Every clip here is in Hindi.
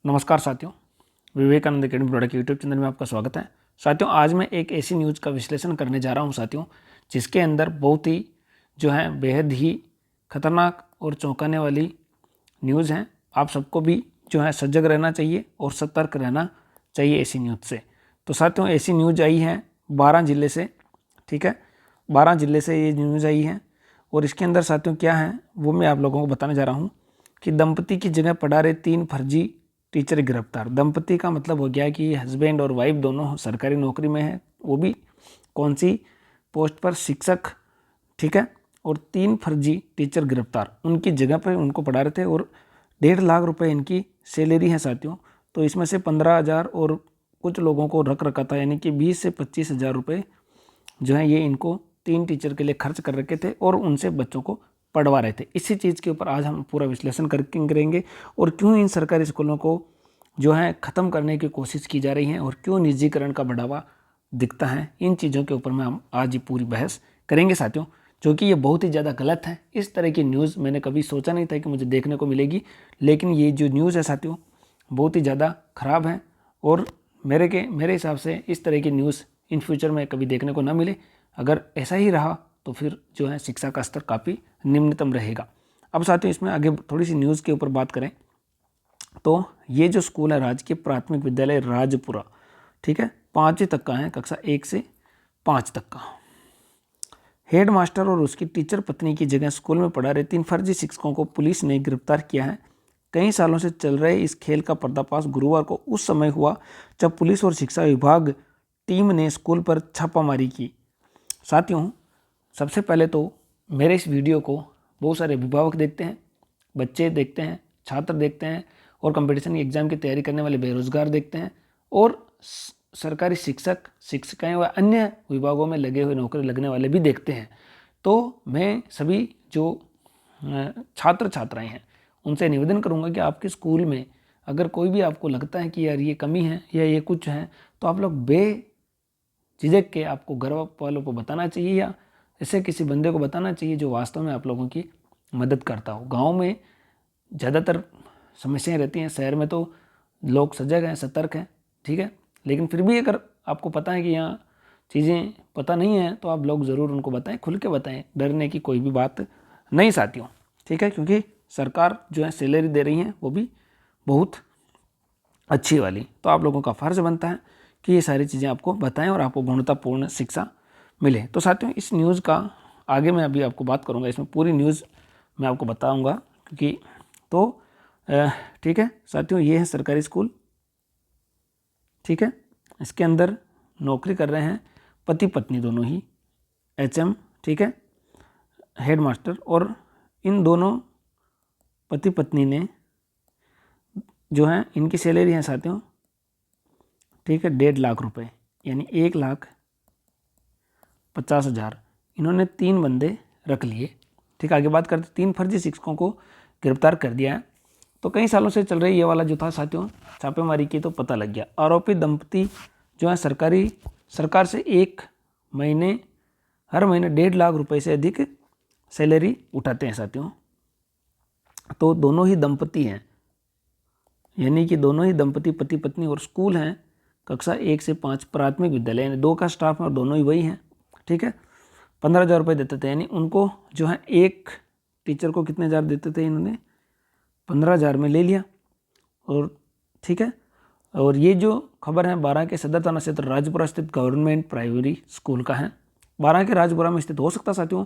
नमस्कार साथियों, Vivekananda academy product YouTube channel में आपका स्वागत है। साथियों, आज मैं एक ऐसी न्यूज़ का विश्लेषण करने जा रहा हूं साथियों, जिसके अंदर बहुत ही बेहद ही खतरनाक और चौंकाने वाली न्यूज़ है। आप सबको भी सजग रहना चाहिए और सतर्क रहना चाहिए ऐसी न्यूज़ से। तो साथियों, ऐसी न्यूज़ आई है 12 जिले से, ठीक है, 12 जिले से ये न्यूज़ आई है। और इसके अंदर साथियों क्या है वो मैं आप लोगों को बताने जा रहा हूँ कि दंपति की जगह पढ़ा रहे 3 फर्जी टीचर गिरफ्तार। दंपति का मतलब हो गया कि हस्बैंड और वाइफ दोनों सरकारी नौकरी में है, वो भी कौन सी पोस्ट पर, शिक्षक, ठीक है। और 3 फर्जी टीचर गिरफ्तार, उनकी जगह पर उनको पढ़ा रहे थे और 1.5 लाख रुपए इनकी सैलरी है साथियों। तो इसमें से 15,000 और कुछ लोगों को रख रखा था, यानी कि 20 से 25,000 रुपये ये इनको 3 टीचर के लिए खर्च कर रखे थे और उनसे बच्चों को पढ़वा रहे थे। इसी चीज़ के ऊपर आज हम पूरा विश्लेषण करेंगे और क्यों इन सरकारी स्कूलों को ख़त्म करने की कोशिश की जा रही है और क्यों निजीकरण का बढ़ावा दिखता है। इन चीज़ों के ऊपर में हम आज ही पूरी बहस करेंगे साथियों, जो कि ये बहुत ही ज़्यादा गलत है। इस तरह की न्यूज़ मैंने कभी सोचा नहीं था कि मुझे देखने को मिलेगी, लेकिन ये जो न्यूज़ है साथियों बहुत ही ज़्यादा ख़राब है और मेरे हिसाब से इस तरह की न्यूज़ इन फ्यूचर में कभी देखने को ना मिले। अगर ऐसा ही रहा तो फिर शिक्षा का स्तर काफ़ी निम्नतम रहेगा। अब साथियों इसमें आगे थोड़ी सी न्यूज़ के ऊपर बात करें तो ये जो स्कूल है राजकीय प्राथमिक विद्यालय राजपुरा, ठीक है, 5वीं तक का है, कक्षा 1 से 5 तक का। हेड मास्टर और उसकी टीचर पत्नी की जगह स्कूल में पढ़ा रहे 3 फर्जी शिक्षकों को पुलिस ने गिरफ्तार किया है। कई सालों से चल रहे इस खेल का पर्दाफाश गुरुवार को उस समय हुआ जब पुलिस और शिक्षा विभाग टीम ने स्कूल पर छापामारी की। साथियों, सबसे पहले तो मेरे इस वीडियो को बहुत सारे अभिभावक देखते हैं, बच्चे देखते हैं, छात्र देखते हैं और कंपटीशन एग्जाम की तैयारी करने वाले बेरोजगार देखते हैं और सरकारी शिक्षक, शिक्षिकाएं व अन्य विभागों में लगे हुए नौकरी लगने वाले भी देखते हैं। तो मैं सभी जो छात्र छात्राएं हैं उनसे निवेदन करूंगा कि आपके स्कूल में अगर कोई भी आपको लगता है कि यार ये कमी है या ये कुछ है, तो आप लोग बेझिझक के आपको घर वालों को बताना चाहिए या ऐसे किसी बंदे को बताना चाहिए जो वास्तव में आप लोगों की मदद करता हो। गांव में ज़्यादातर समस्याएं रहती हैं, शहर में तो लोग सजग हैं, सतर्क हैं, ठीक है, लेकिन फिर भी अगर आपको पता है कि यहाँ चीज़ें पता नहीं है तो आप लोग ज़रूर उनको बताएं, खुल के बताएं, डरने की कोई भी बात नहीं साथियों, ठीक है, क्योंकि सरकार सैलरी दे रही है वो भी बहुत अच्छी वाली। तो आप लोगों का फ़र्ज़ बनता है कि ये सारी चीज़ें आपको बताएं और आपको गुणवत्तापूर्ण शिक्षा मिले। तो साथियों इस न्यूज़ का आगे मैं अभी आपको बात करूंगा, इसमें पूरी न्यूज़ मैं आपको बताऊंगा क्योंकि तो ठीक है साथियों, ये है सरकारी स्कूल, ठीक है। इसके अंदर नौकरी कर रहे हैं पति पत्नी दोनों ही, HM, ठीक है, हेड मास्टर। और इन दोनों पति पत्नी ने इनकी सैलरी है साथियों, ठीक है, 1.5 लाख रुपए, यानी 1,50,000। इन्होंने 3 बंदे रख लिए, ठीक है। आगे बात करते 3 फर्जी शिक्षकों को गिरफ्तार कर दिया है। तो कई सालों से चल रही ये वाला जो था साथियों छापेमारी की, तो पता लग गया आरोपी दंपति सरकार से हर महीने 1.5 लाख रुपए से अधिक सैलरी उठाते हैं साथियों। तो दोनों ही दंपति हैं, यानी कि दोनों ही दंपति पति पत्नी, और स्कूल हैं कक्षा 1 से 5 प्राथमिक विद्यालय, यानी 2 का स्टाफ है और दोनों ही वही हैं, ठीक है। 15,000 रुपये देते थे, यानी उनको एक टीचर को कितने हज़ार देते थे, इन्होंने 15,000 में ले लिया। और ठीक है, और ये जो खबर है 12 के सदर थाना क्षेत्र राजपुरा स्थित गवर्नमेंट प्राइमरी स्कूल का है। 12 के राजपुरा में स्थित हो सकता साथियों।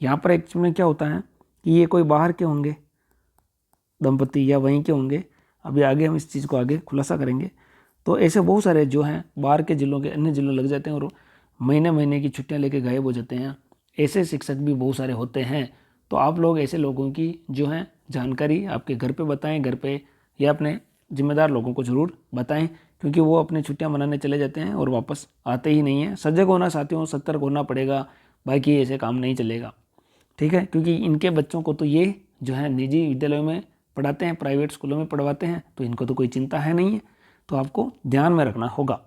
यहाँ पर एक्चुअली में क्या होता है कि ये कोई बाहर के होंगे दंपति या वहीं के होंगे, अभी आगे हम इस चीज़ को आगे खुलासा करेंगे। तो ऐसे बहुत सारे बाहर के जिलों के अन्य जिलों लग जाते हैं और महीने महीने की छुट्टियां लेके गायब हो जाते हैं। ऐसे शिक्षक भी बहुत सारे होते हैं। तो आप लोग ऐसे लोगों की जानकारी आपके घर पे बताएं, घर पे या अपने जिम्मेदार लोगों को ज़रूर बताएं, क्योंकि वो अपनी छुट्टियां मनाने चले जाते हैं और वापस आते ही नहीं हैं। सजग होना साथियों, सतर्क होना पड़ेगा, बाकी ऐसे काम नहीं चलेगा, ठीक है। क्योंकि इनके बच्चों को तो ये निजी विद्यालयों में पढ़ाते हैं, प्राइवेट स्कूलों में पढ़वाते हैं, तो इनको तो कोई चिंता है नहीं है, तो आपको ध्यान में रखना होगा।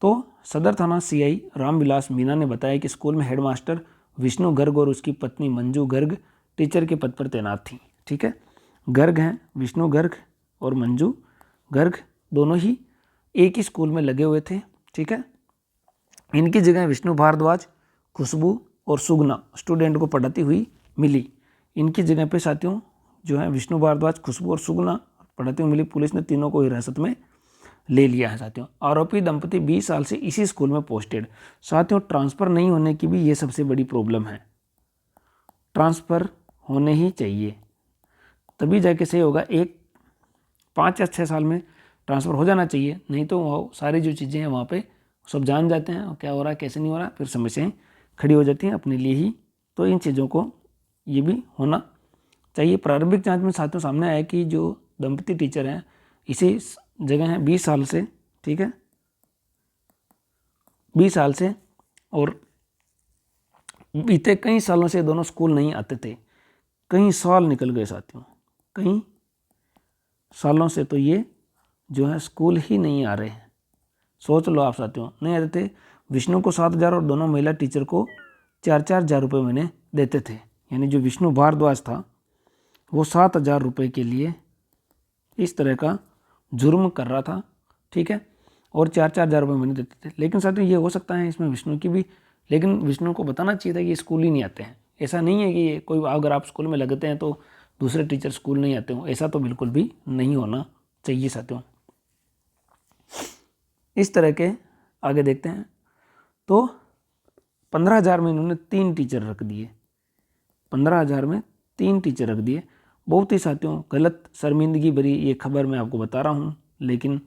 तो सदर थाना CI रामविलास मीना ने बताया कि स्कूल में हेडमास्टर विष्णु गर्ग और उसकी पत्नी मंजू गर्ग टीचर के पद पर तैनात थी, ठीक है। गर्ग हैं विष्णु गर्ग और मंजू गर्ग दोनों ही एक ही स्कूल में लगे हुए थे। ठीक है, इनकी जगह विष्णु भारद्वाज, खुशबू और सुगना स्टूडेंट को पढ़ाती हुई मिली। इनकी जगह पे साथियों जो है विष्णु भारद्वाज, खुशबू और सुगना पढ़ाती हुई मिली। पुलिस ने तीनों को हिरासत में ले लिया है साथियों। आरोपी दंपति 20 साल से इसी स्कूल में पोस्टेड। साथियों ट्रांसफ़र नहीं होने की भी ये सबसे बड़ी प्रॉब्लम है। ट्रांसफ़र होने ही चाहिए, तभी जाके सही होगा। 5 या 6 साल में ट्रांसफ़र हो जाना चाहिए, नहीं तो वो सारी जो चीज़ें हैं वहाँ पे सब जान जाते हैं और क्या हो रहा है कैसे नहीं हो रहा, फिर समस्याएं खड़ी हो जाती हैं अपने लिए ही। तो इन चीज़ों को ये भी होना चाहिए। प्रारंभिक जांच में साथियों सामने आया कि जो दंपति टीचर हैं इसी जगह हैं 20 साल से। ठीक है, 20 साल से, और बीते कई सालों से दोनों स्कूल नहीं आते थे। कई साल निकल गए साथियों, कई सालों से तो ये जो है स्कूल ही नहीं आ रहे हैं। सोच लो आप साथियों, नहीं आते थे। विष्णु को 7,000 और दोनों महिला टीचर को 4-4 हज़ार रुपये महीने देते थे। यानी जो विष्णु भारद्वाज था वो 7,000 रुपये के लिए इस तरह का जुर्म कर रहा था। ठीक है, और 4-4 हज़ार रुपये महीने देते थे। लेकिन साथियों ये हो सकता है इसमें विष्णु की भी, लेकिन विष्णु को बताना चाहिए था कि ये स्कूल ही नहीं आते हैं। ऐसा नहीं है कि कोई अगर आप स्कूल में लगते हैं तो दूसरे टीचर स्कूल नहीं आते हो, ऐसा तो बिल्कुल भी नहीं होना चाहिए साथियों। इस तरह के आगे देखते हैं तो 15,000 में इन्होंने 3 टीचर रख दिए। 15,000 में 3 टीचर रख दिए। बहुत ही साथियों गलत शर्मिंदगी भरी ये खबर मैं आपको बता रहा हूँ, लेकिन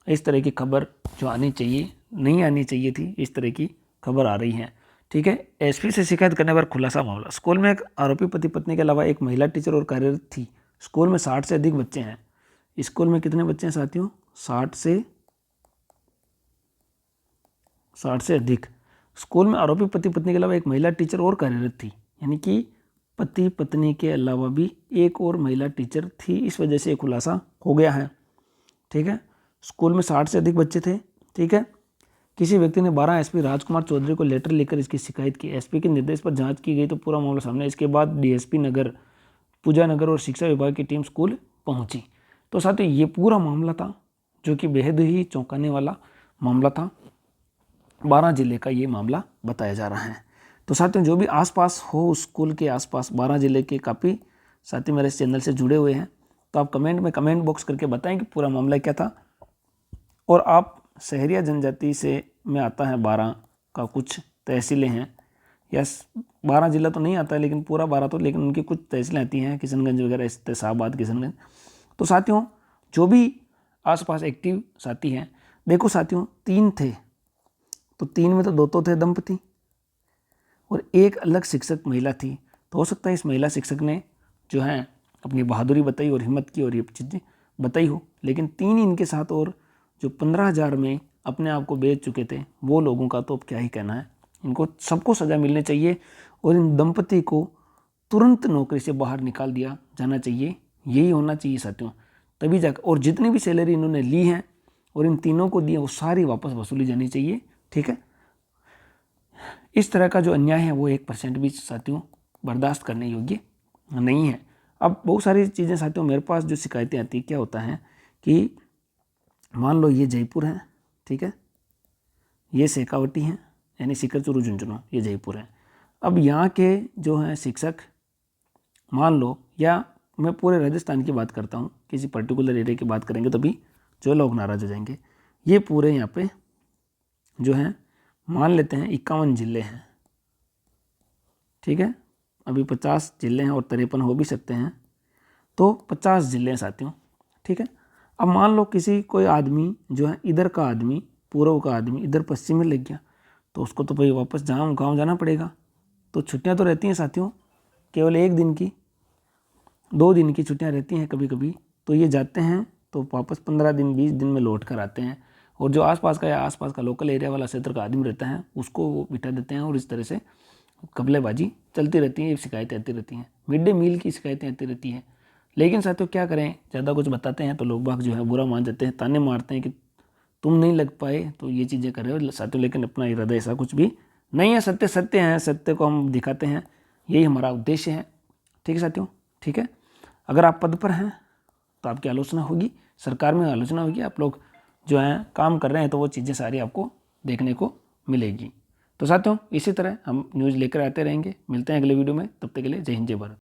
इस तरह की खबर जो आनी चाहिए नहीं आनी चाहिए थी, इस तरह की खबर आ रही है। ठीक है, एसपी से शिकायत करने पर खुलासा मामला। स्कूल में एक आरोपी पति पत्नी के अलावा एक महिला टीचर और कार्यरत थी। स्कूल में 60 से अधिक बच्चे हैं। स्कूल में कितने बच्चे हैं साथियों? 60 से अधिक। स्कूल में आरोपी पति पत्नी के अलावा एक महिला टीचर और कार्यरत थी, यानी कि पति पत्नी के अलावा भी एक और महिला टीचर थी। इस वजह से खुलासा हो गया है। ठीक है, स्कूल में 60 से अधिक बच्चे थे। ठीक है, किसी व्यक्ति ने 12 एसपी राजकुमार चौधरी को लेटर लिखकर इसकी शिकायत की। एसपी के निर्देश पर जांच की गई तो पूरा मामला सामने। इसके बाद डीएसपी नगर, पूजा नगर और शिक्षा विभाग की टीम स्कूल पहुंची। तो साथियों ये पूरा मामला था जो कि बेहद ही चौंकाने वाला मामला था। 12 जिले का ये मामला बताया जा रहा है। तो साथियों जो भी आसपास हो उस स्कूल के आसपास 12 जिले के काफ़ी साथी मेरे इस चैनल से जुड़े हुए हैं, तो आप कमेंट बॉक्स करके बताएं कि पूरा मामला क्या था। और आप शहरिया जनजाति से में आता है 12 का कुछ तहसीलें हैं, या 12 जिला तो नहीं आता है लेकिन पूरा 12 तो, लेकिन उनकी कुछ तहसीलें आती हैं, किशनगंज वगैरह, इस्तेसाबाद, किशनगंज। तो साथियों जो भी आसपास एक्टिव साथी हैं, देखो साथियों 3 थे, तो 3 में तो 2 तो थे दंपति और एक अलग शिक्षक महिला थी। तो हो सकता है इस महिला शिक्षक ने जो है अपनी बहादुरी बताई और हिम्मत की और ये चीज़ें बताई हो। लेकिन 3 इनके साथ और जो 15,000 में अपने आप को बेच चुके थे वो लोगों का तो अब क्या ही कहना है। इनको सबको सज़ा मिलनी चाहिए और इन दंपति को तुरंत नौकरी से बाहर निकाल दिया जाना चाहिए। यही होना चाहिए साथियों, तभी जाकर। और जितनी भी सैलरी इन्होंने ली है और इन तीनों को दी है वो सारी वापस वसूली जानी चाहिए। ठीक है, इस तरह का जो अन्याय है वो 1% भी साथियों बर्दाश्त करने योग्य नहीं है। अब बहुत सारी चीज़ें साथियों मेरे पास जो शिकायतें आती, क्या होता है कि मान लो ये जयपुर है, ठीक है, ये शेखावटी है, यानी सीकर चूरू झुंझुनू, ये जयपुर है। अब यहाँ के जो हैं शिक्षक मान लो, या मैं पूरे राजस्थान की बात करता हूँ, किसी पर्टिकुलर एरिया की बात करेंगे तो भी जो लोग नाराज हो जाएंगे। ये पूरे यहाँ पे जो है मान लेते हैं 51 जिले हैं। ठीक है, अभी 50 जिले हैं और 53 हो भी सकते हैं, तो 50 जिले हैं साथियों। ठीक है, अब मान लो किसी कोई आदमी जो है इधर का आदमी, पूर्व का आदमी इधर पश्चिम में लग गया, तो उसको तो भाई वापस गाँव जाना पड़ेगा। तो छुट्टियां तो रहती हैं साथियों, केवल 1 दिन की, 2 दिन की छुट्टियां रहती हैं कभी कभी। तो ये जाते हैं तो वापस 15 दिन 20 दिन में लौट कर आते हैं, और जो आसपास का या आसपास का लोकल एरिया वाला क्षेत्र का आदमी रहता है उसको वो बिठा देते हैं, और इस तरह से कबलेबाजी चलती रहती है, शिकायतें आती रहती हैं। मिड डे मील की शिकायतें आती रहती हैं। लेकिन साथियों क्या करें, ज़्यादा कुछ बताते हैं तो लोग बाग जो है बुरा मान जाते हैं, ताने मारते हैं कि तुम नहीं लग पाए तो ये चीज़ें कर रहे हो साथियों। लेकिन अपना इरादा ऐसा कुछ भी नहीं है, सत्य सत्य है, सत्य को हम दिखाते हैं, यही हमारा उद्देश्य है। ठीक है साथियों, ठीक है। अगर आप पद पर हैं तो आपकी आलोचना होगी, सरकार में आलोचना होगी, आप लोग जो हैं काम कर रहे हैं तो वो चीज़ें सारी आपको देखने को मिलेगी। तो साथियों इसी तरह हम न्यूज़ लेकर आते रहेंगे। मिलते हैं अगले वीडियो में, तब तक के लिए जय हिंद जय भारत।